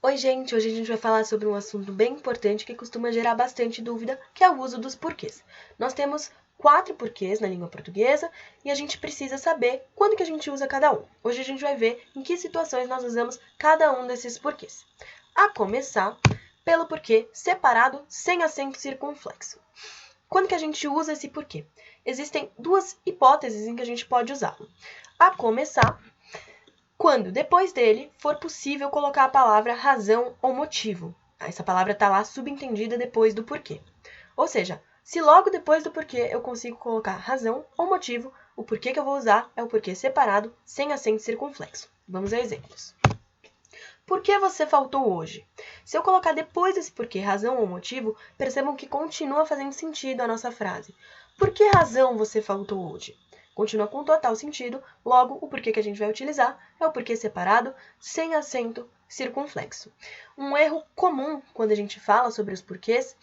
Oi, gente! Hoje a gente vai falar sobre um assunto bem importante que costuma gerar bastante dúvida, que é o uso dos porquês. Nós temos 4 porquês na língua portuguesa e a gente precisa saber quando que a gente usa cada um. Hoje a gente vai ver em que situações nós usamos cada um desses porquês. A começar pelo porquê separado sem acento circunflexo. Quando que a gente usa esse porquê? Existem duas hipóteses em que a gente pode usá-lo. A começar quando, depois dele, for possível colocar a palavra razão ou motivo. Essa palavra está lá subentendida depois do porquê. Ou seja, se logo depois do porquê eu consigo colocar razão ou motivo, o porquê que eu vou usar é o porquê separado, sem acento circunflexo. Vamos a exemplos. Por que você faltou hoje? Se eu colocar depois desse porquê razão ou motivo, percebam que continua fazendo sentido a nossa frase. Por que razão você faltou hoje? Continua com total sentido, logo o porquê que a gente vai utilizar é o porquê separado, sem acento circunflexo. Um erro comum quando a gente fala sobre os porquês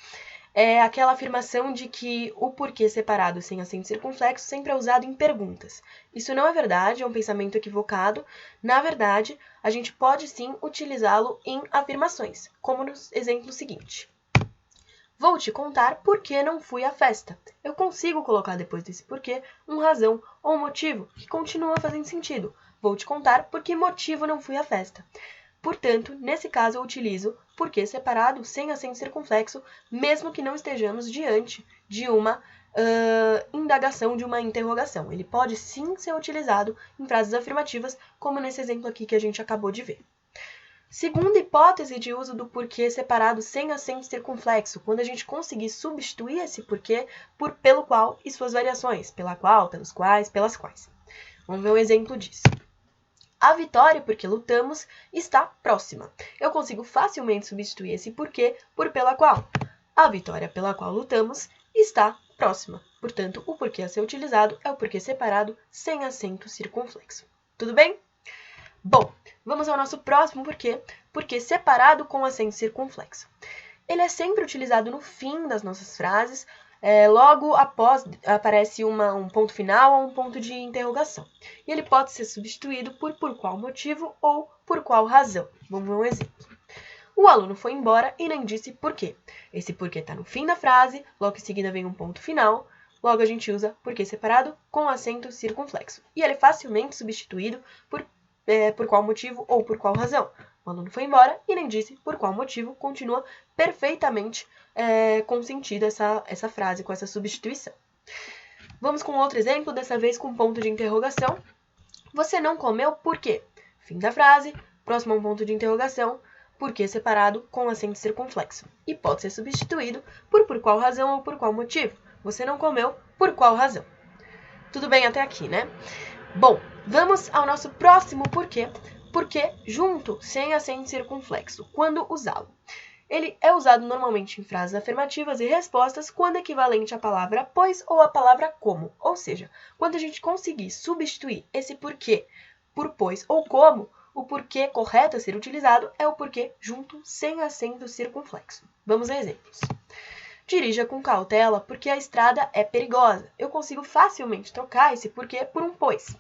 é aquela afirmação de que o porquê separado sem acento circunflexo sempre é usado em perguntas. Isso não é verdade, é um pensamento equivocado. Na verdade, a gente pode sim utilizá-lo em afirmações, como no exemplo seguinte. Vou te contar por que não fui à festa. Eu consigo colocar depois desse porquê razão ou motivo que continua fazendo sentido. Vou te contar por que motivo não fui à festa. Portanto, nesse caso eu utilizo porquê separado sem acento circunflexo, mesmo que não estejamos diante de uma indagação, de uma interrogação. Ele pode sim ser utilizado em frases afirmativas, como nesse exemplo aqui que a gente acabou de ver. Segunda hipótese de uso do porquê separado sem acento circunflexo, quando a gente conseguir substituir esse porquê por pelo qual e suas variações, pela qual, pelos quais, pelas quais. Vamos ver um exemplo disso. A vitória porque lutamos está próxima. Eu consigo facilmente substituir esse porquê por pela qual. A vitória pela qual lutamos está próxima. Portanto, o porquê a ser utilizado é o porquê separado sem acento circunflexo. Tudo bem? Bom, vamos ao nosso próximo porquê separado com acento circunflexo. Ele é sempre utilizado no fim das nossas frases, logo após aparece um ponto final ou um ponto de interrogação. E ele pode ser substituído por qual motivo ou por qual razão. Vamos ver um exemplo. O aluno foi embora e nem disse por quê. Esse porquê está no fim da frase, logo em seguida vem um ponto final, logo a gente usa porquê separado com acento circunflexo. E ele é facilmente substituído por qual motivo ou por qual razão. O aluno foi embora e nem disse por qual motivo, continua perfeitamente com sentido essa frase, com essa substituição. Vamos com outro exemplo, dessa vez com ponto de interrogação. Você não comeu por quê? Fim da frase, próximo a um ponto de interrogação, porquê separado com acento circunflexo. E pode ser substituído por qual razão ou por qual motivo. Você não comeu por qual razão. Tudo bem até aqui, né? Bom, vamos ao nosso próximo porquê junto, sem acento circunflexo, quando usá-lo. Ele é usado normalmente em frases afirmativas e respostas quando equivalente à palavra pois ou à palavra como. Ou seja, quando a gente conseguir substituir esse porquê por pois ou como, o porquê correto a ser utilizado é o porquê junto, sem acento circunflexo. Vamos a exemplos. Dirija com cautela porque a estrada é perigosa. Eu consigo facilmente trocar esse porquê por um pois.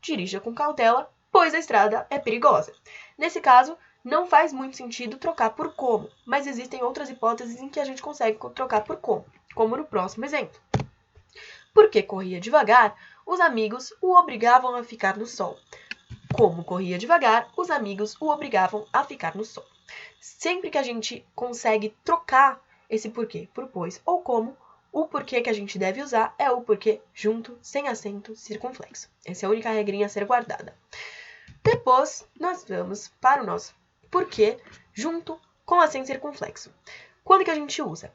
Dirija com cautela, pois a estrada é perigosa. Nesse caso, não faz muito sentido trocar por como, mas existem outras hipóteses em que a gente consegue trocar por como no próximo exemplo. Porque corria devagar, os amigos o obrigavam a ficar no sol. Como corria devagar, os amigos o obrigavam a ficar no sol. Sempre que a gente consegue trocar esse porquê por pois ou como, o porquê que a gente deve usar é o porquê junto, sem acento circunflexo. Essa é a única regrinha a ser guardada. Depois, nós vamos para o nosso porquê junto com acento circunflexo. Quando que a gente usa?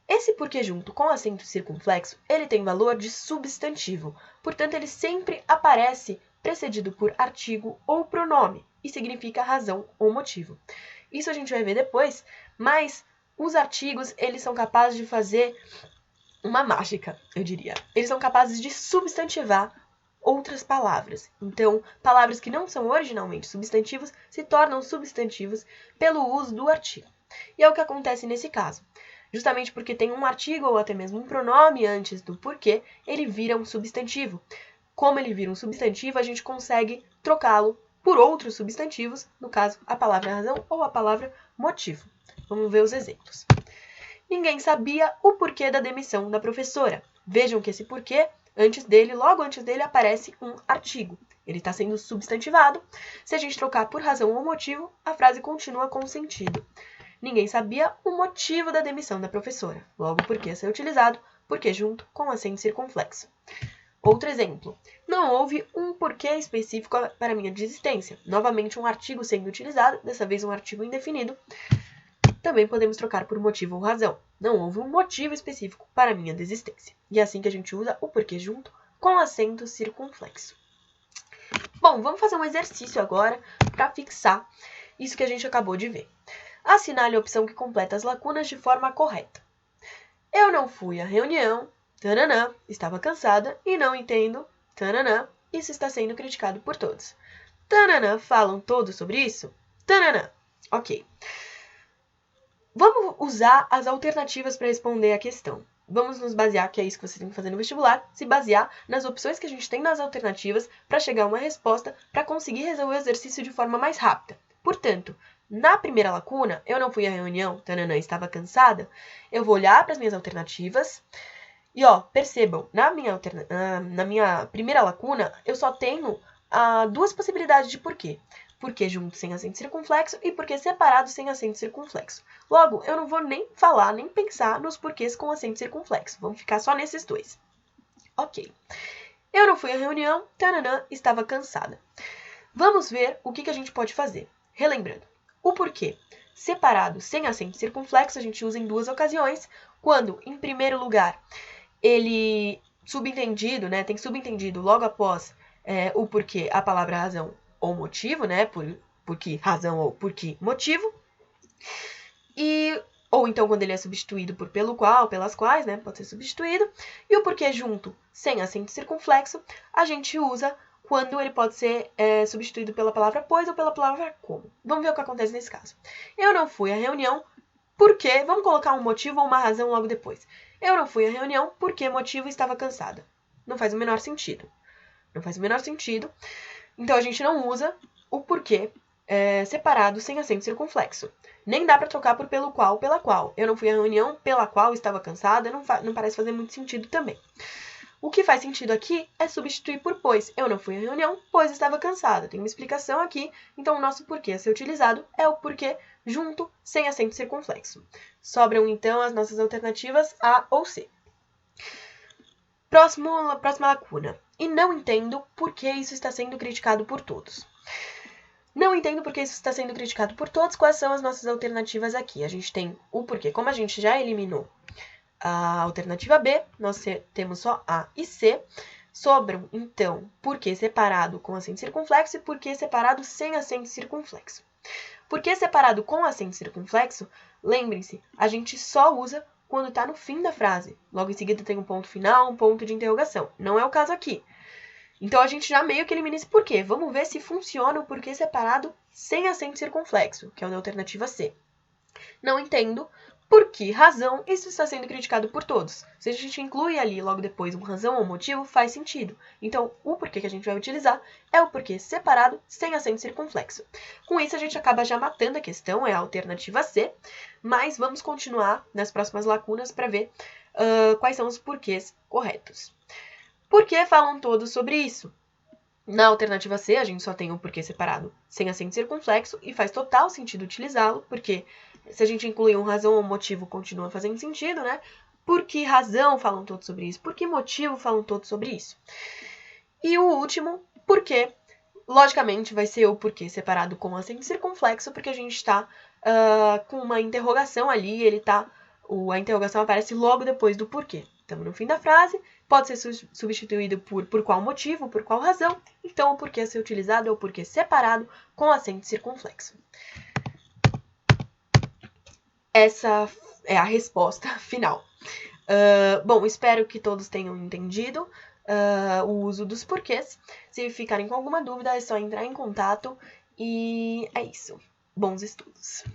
Esse porquê junto com acento circunflexo, ele tem valor de substantivo. Portanto, ele sempre aparece precedido por artigo ou pronome e significa razão ou motivo. Isso a gente vai ver depois, mas os artigos, eles são capazes de fazer uma mágica, eu diria. Eles são capazes de substantivar outras palavras. Então, palavras que não são originalmente substantivos se tornam substantivos pelo uso do artigo. E é o que acontece nesse caso. Justamente porque tem um artigo ou até mesmo um pronome antes do porquê, ele vira um substantivo. Como ele vira um substantivo, a gente consegue trocá-lo por outros substantivos, no caso, a palavra razão ou a palavra motivo. Vamos ver os exemplos. Ninguém sabia o porquê da demissão da professora. Vejam que esse porquê, logo antes dele, aparece um artigo. Ele está sendo substantivado. Se a gente trocar por razão ou motivo, a frase continua com sentido. Ninguém sabia o motivo da demissão da professora. Logo, porquê ser utilizado, porque junto com acento circunflexo. Outro exemplo. Não houve um porquê específico para minha desistência. Novamente um artigo sendo utilizado, dessa vez um artigo indefinido. Também podemos trocar por motivo ou razão. Não houve um motivo específico para minha desistência. E é assim que a gente usa o porquê junto com acento circunflexo. Bom, vamos fazer um exercício agora para fixar isso que a gente acabou de ver. Assinale a opção que completa as lacunas de forma correta. Eu não fui à reunião, tananã, estava cansada e não entendo, tananã, isso está sendo criticado por todos. Tananã, falam todos sobre isso? Tananã, ok. Vamos usar as alternativas para responder a questão. Vamos nos basear, que é isso que você tem que fazer no vestibular, se basear nas opções que a gente tem nas alternativas para chegar a uma resposta, para conseguir resolver o exercício de forma mais rápida. Portanto, na primeira lacuna, eu não fui à reunião, tananã, estava cansada, eu vou olhar para as minhas alternativas e, percebam, na minha primeira lacuna, eu só tenho duas possibilidades de porquê. Porquê junto sem acento circunflexo e porquê separado sem acento circunflexo. Logo, eu não vou nem falar, nem pensar nos porquês com acento circunflexo. Vamos ficar só nesses dois. Ok. Eu não fui à reunião, tananã, estava cansada. Vamos ver o que a gente pode fazer. Relembrando, o porquê separado sem acento circunflexo a gente usa em duas ocasiões. Quando, em primeiro lugar, ele subentendido, né, tem subentendido logo após o porquê a palavra razão ou motivo, né, por que razão ou por que motivo. Ou então quando ele é substituído por pelo qual, pelas quais, né, pode ser substituído. E o porquê junto, sem acento circunflexo, a gente usa quando ele pode ser substituído pela palavra pois ou pela palavra como. Vamos ver o que acontece nesse caso. Eu não fui à reunião porque, vamos colocar um motivo ou uma razão logo depois. Eu não fui à reunião porque motivo estava cansada. Não faz o menor sentido. Não faz o menor sentido. Então, a gente não usa o porquê separado sem acento circunflexo. Nem dá para trocar por pelo qual, pela qual. Eu não fui à reunião pela qual estava cansada, não parece fazer muito sentido também. O que faz sentido aqui é substituir por pois. Eu não fui à reunião, pois estava cansada. Tem uma explicação aqui, então o nosso porquê a ser utilizado é o porquê junto, sem acento circunflexo. Sobram, então, as nossas alternativas A ou C. Próxima lacuna. E não entendo por que isso está sendo criticado por todos. Não entendo por que isso está sendo criticado por todos. Quais são as nossas alternativas aqui? A gente tem o porquê. Como a gente já eliminou a alternativa B, nós temos só A e C. Sobram, então, porquê separado com acento circunflexo e porquê separado sem acento circunflexo. Porquê separado com acento circunflexo, lembrem-se, a gente só usa quando está no fim da frase. Logo em seguida tem um ponto final, um ponto de interrogação. Não é o caso aqui. Então, a gente já meio que elimina esse porquê. Vamos ver se funciona o porquê separado sem acento circunflexo, que é a alternativa C. Não entendo por que razão isso está sendo criticado por todos. Se a gente inclui ali logo depois uma razão ou motivo, faz sentido. Então, o porquê que a gente vai utilizar é o porquê separado sem acento circunflexo. Com isso, a gente acaba já matando a questão, é a alternativa C, mas vamos continuar nas próximas lacunas para ver quais são os porquês corretos. Por que falam todos sobre isso? Na alternativa C, a gente só tem o porquê separado sem acento circunflexo e faz total sentido utilizá-lo, porque se a gente incluir um razão ou motivo, continua fazendo sentido, né? Por que razão falam todos sobre isso? Por que motivo falam todos sobre isso? E o último, porquê, logicamente, vai ser o porquê separado com acento circunflexo, porque a gente está com uma interrogação ali, a interrogação aparece logo depois do porquê. Estamos no fim da frase, pode ser substituído por qual motivo, por qual razão. Então, o porquê a ser utilizado é o porquê separado com acento circunflexo. Essa é a resposta final. Bom, espero que todos tenham entendido o uso dos porquês. Se ficarem com alguma dúvida, é só entrar em contato. E é isso. Bons estudos!